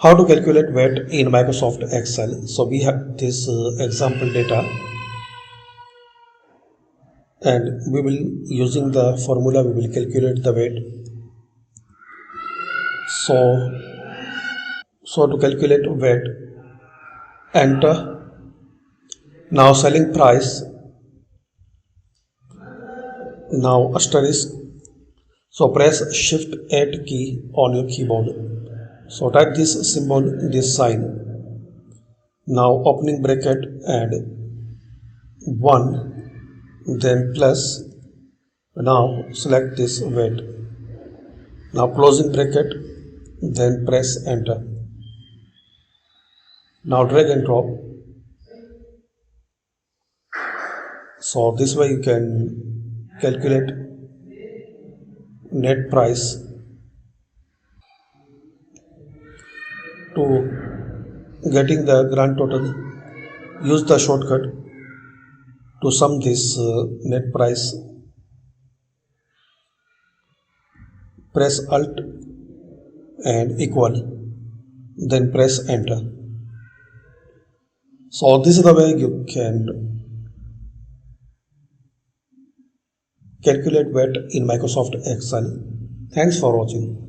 How to calculate VAT in Microsoft Excel. So we have this example data, and we will, using the formula, we will calculate the VAT. So to calculate VAT, enter now selling price, now asterisk. So press shift 8 key on your keyboard. So type this symbol, this sign. Now opening bracket and 1, then plus. Now select this VAT. Now closing bracket, then press enter. Now drag and drop. So this way you can calculate net price. To getting the grand total, use the shortcut to sum this net price. Press Alt and equal, then press enter. So this is the way you can calculate VAT in Microsoft Excel. Thanks for watching.